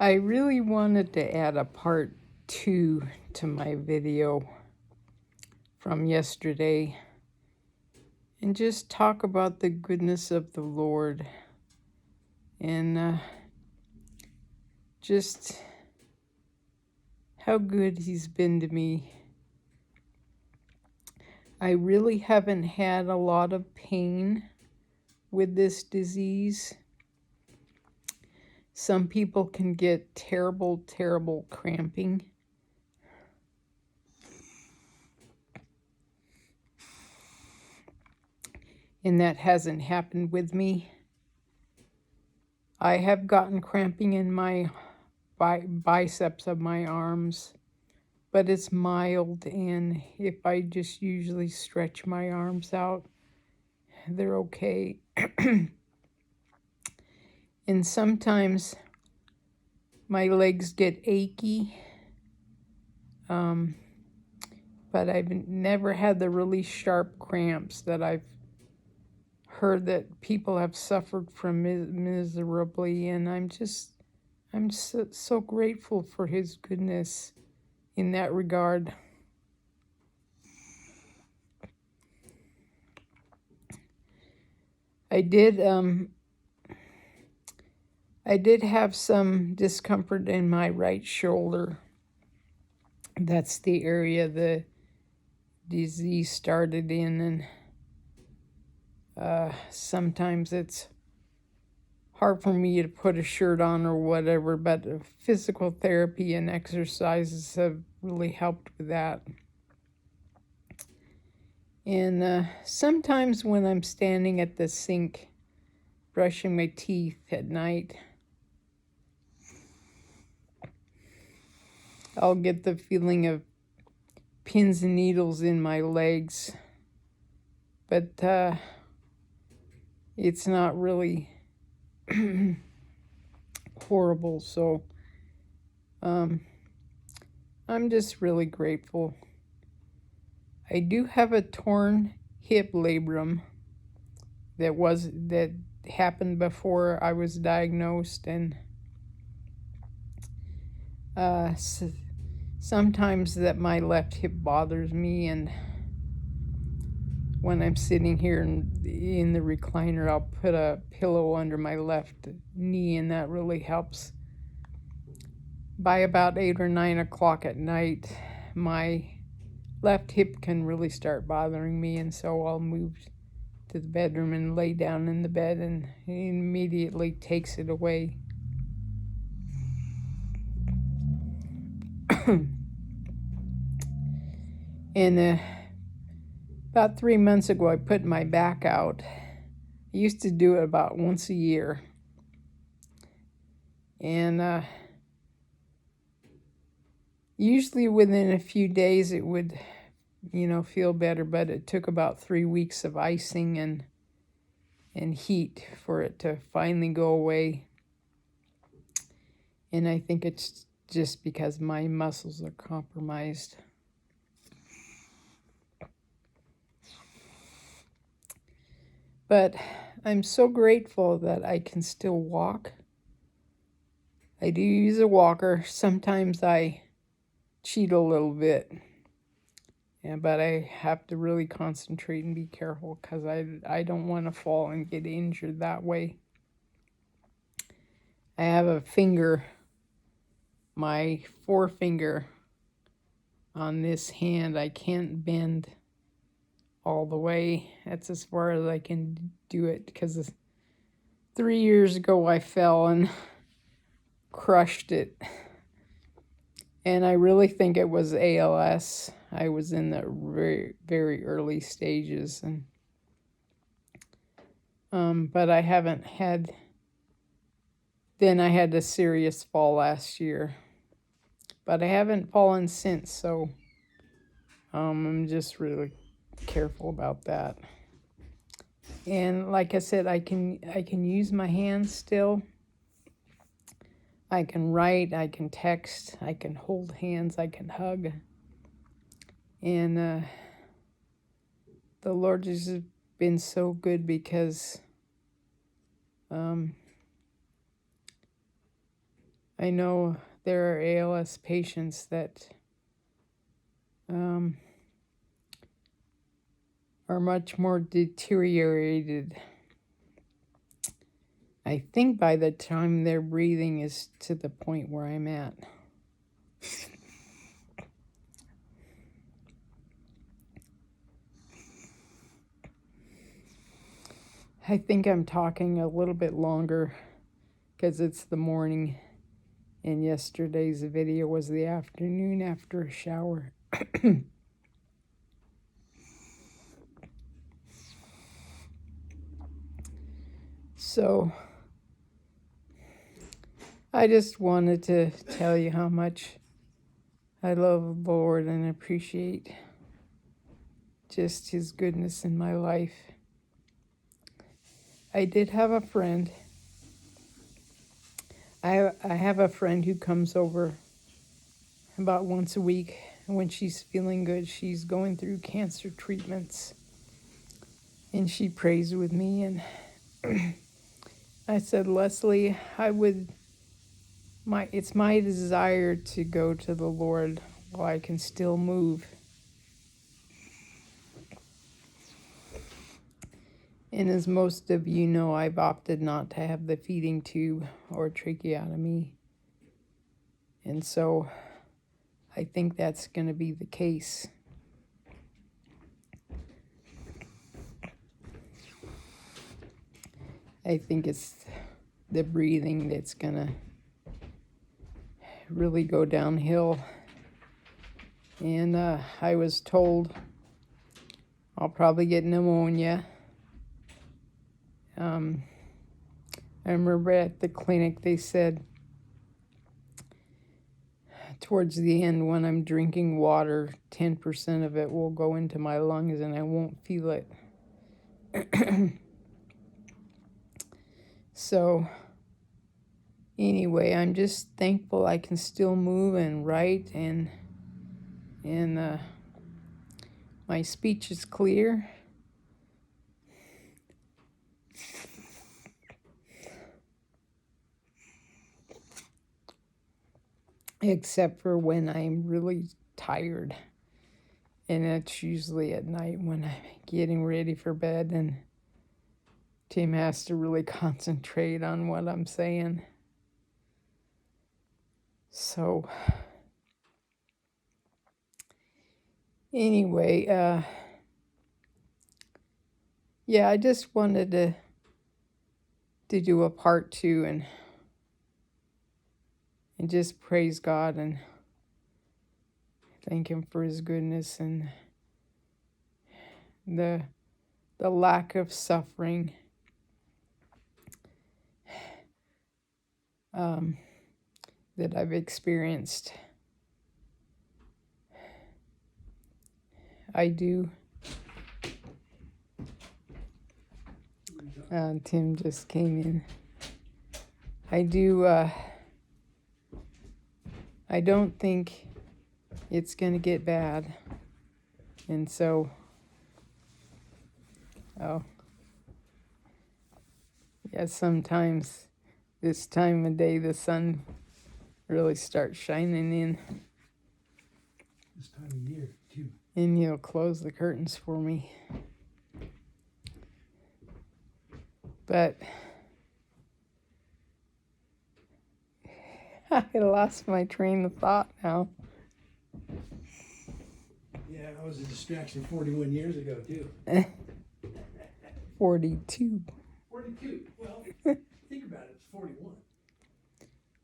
I really wanted to add a part 2 to my video from yesterday and just talk about the goodness of the Lord and just how good He's been to me. I really haven't had a lot of pain with this disease. Some people can get terrible, terrible cramping. And that hasn't happened with me. I have gotten cramping in my biceps of my arms, but it's mild, and if I just usually stretch my arms out, they're okay. And sometimes my legs get achy, but I've never had the really sharp cramps that I've heard that people have suffered from miserably, and I'm so grateful for His goodness in that regard. I did have some discomfort in my right shoulder. That's the area the disease started in, and sometimes it's hard for me to put a shirt on or whatever, but physical therapy and exercises have really helped with that. And sometimes when I'm standing at the sink brushing my teeth at night, I'll get the feeling of pins and needles in my legs, but it's not really horrible, so I'm just really grateful. I do have a torn hip labrum that happened before I was diagnosed, and sometimes that my left hip bothers me, and when I'm sitting here in the recliner, I'll put a pillow under my left knee, and that really helps. By about 8 or 9 o'clock at night, my left hip can really start bothering me, and so I'll move to the bedroom and lay down in the bed, and it immediately takes it away. And about 3 months ago, I put my back out. I used to do it about once a year. And usually within a few days it would, feel better, but it took about 3 weeks of icing and heat for it to finally go away. And I think it's just because my muscles are compromised. But I'm so grateful that I can still walk. I do use a walker. Sometimes I cheat a little bit. Yeah, but I have to really concentrate and be careful because I don't want to fall and get injured that way. I have a finger, my forefinger on this hand, I can't bend all the way. That's as far as I can do it, because 3 years ago I fell and crushed it. And I really think it was ALS. I was in the very, very early stages, and but I haven't had. Then I had a serious fall last year, but I haven't fallen since. So I'm just really careful about that. And like I said, I can use my hands still. I can write, I can text, I can hold hands, I can hug. And the Lord has been so good, because I know there are ALS patients that are much more deteriorated. I think by the time their breathing is to the point where I'm at. I think I'm talking a little bit longer because it's the morning and yesterday's video was the afternoon after a shower. So I just wanted to tell you how much I love the Lord and appreciate just His goodness in my life. I did have a friend. I have a friend who comes over about once a week when she's feeling good. She's going through cancer treatments, and she prays with me. And I said, Leslie, it's my desire to go to the Lord while I can still move. And as most of you know, I've opted not to have the feeding tube or tracheotomy. And so I think that's going to be the case. I think it's the breathing that's going to really go downhill. And I was told I'll probably get pneumonia. I remember at the clinic they said towards the end when I'm drinking water, 10% of it will go into my lungs and I won't feel it. So anyway, I'm just thankful I can still move and write, and my speech is clear. Except for when I'm really tired. And it's usually at night when I'm getting ready for bed and Tim has to really concentrate on what I'm saying. So anyway, I just wanted to do a part 2 and just praise God and thank Him for His goodness and the lack of suffering that I've experienced. I do. Tim just came in. I do. I don't think it's going to get bad. And so, sometimes this time of day the sun really starts shining in. This time of year, too. And He'll close the curtains for me. But I lost my train of thought now. Yeah, I was a distraction 41 years ago, too. 42. 42. Well, think about it. It's 41.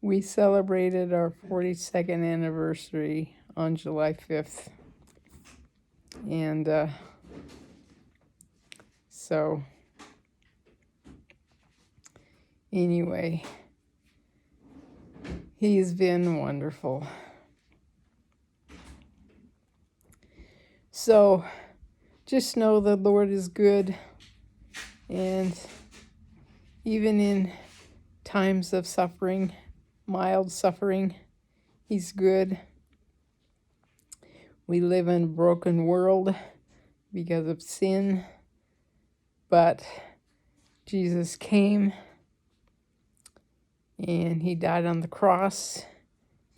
We celebrated our 42nd anniversary on July 5th. And so, anyway, He's been wonderful. So, just know the Lord is good. And even in times of suffering, mild suffering, He's good. We live in a broken world because of sin, but Jesus came And he died on the cross,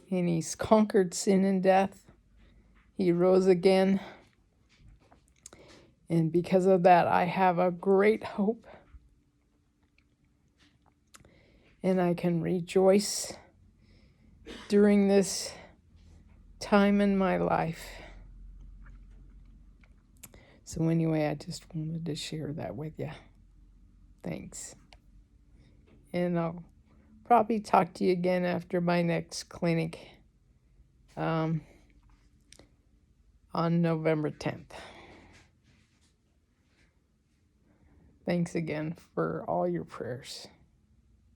and he's conquered sin and death. He rose again. And because of that, I have a great hope. And I can rejoice during this time in my life. So anyway, I just wanted to share that with you. Thanks. And I'll probably talk to you again after my next clinic on November 10th. Thanks again for all your prayers.